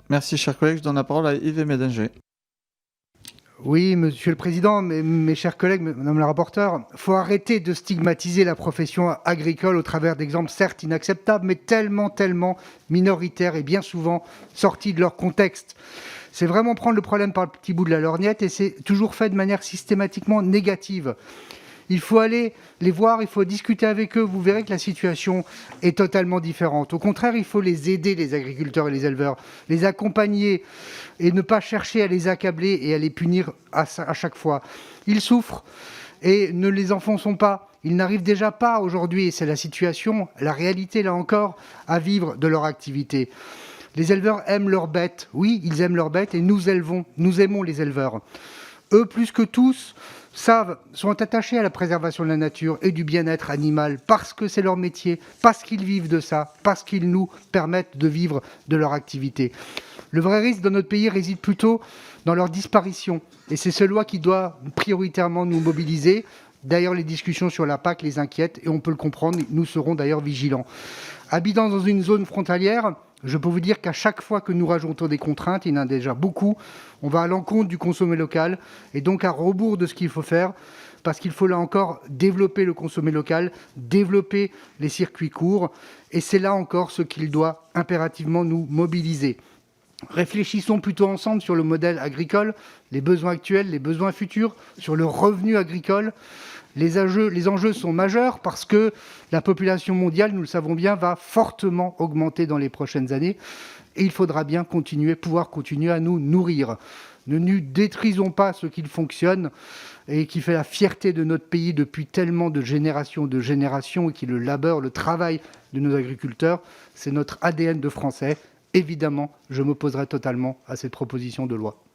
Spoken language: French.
Merci, cher collègue. Je donne la parole à Yves Médinger. Oui, Monsieur le Président, mes chers collègues, Madame la rapporteure, il faut arrêter de stigmatiser la profession agricole au travers d'exemples certes inacceptables, mais tellement minoritaires et bien souvent sortis de leur contexte. C'est vraiment prendre le problème par le petit bout de la lorgnette et c'est toujours fait de manière systématiquement négative. Il faut aller les voir, il faut discuter avec eux, vous verrez que la situation est totalement différente. Au contraire, il faut les aider, les agriculteurs et les éleveurs, les accompagner et ne pas chercher à les accabler et à les punir à chaque fois. Ils souffrent et ne les enfonçons pas. Ils n'arrivent déjà pas aujourd'hui, et c'est la situation, la réalité là encore, à vivre de leur activité. Les éleveurs aiment leurs bêtes, oui, ils aiment leurs bêtes et nous aimons les éleveurs. Eux, plus que tous, sont attachés à la préservation de la nature et du bien-être animal parce que c'est leur métier, parce qu'ils vivent de ça, parce qu'ils nous permettent de vivre de leur activité. Le vrai risque dans notre pays réside plutôt dans leur disparition et c'est cela qui doit prioritairement nous mobiliser. D'ailleurs, les discussions sur la PAC les inquiètent et on peut le comprendre, nous serons d'ailleurs vigilants. Habitant dans une zone frontalière, je peux vous dire qu'à chaque fois que nous rajoutons des contraintes, il y en a déjà beaucoup, on va à l'encontre du consommé local et donc à rebours de ce qu'il faut faire, parce qu'il faut là encore développer le consommé local, développer les circuits courts, et c'est là encore ce qu'il doit impérativement nous mobiliser. Réfléchissons plutôt ensemble sur le modèle agricole, les besoins actuels, les besoins futurs, sur le revenu agricole. Les enjeux sont majeurs parce que la population mondiale, nous le savons bien, va fortement augmenter dans les prochaines années et il faudra bien pouvoir continuer à nous nourrir. Ne nous détruisons pas ce qui fonctionne et qui fait la fierté de notre pays depuis tellement de générations et qui est le labeur, le travail de nos agriculteurs. C'est notre ADN de Français. Évidemment, je m'opposerai totalement à cette proposition de loi.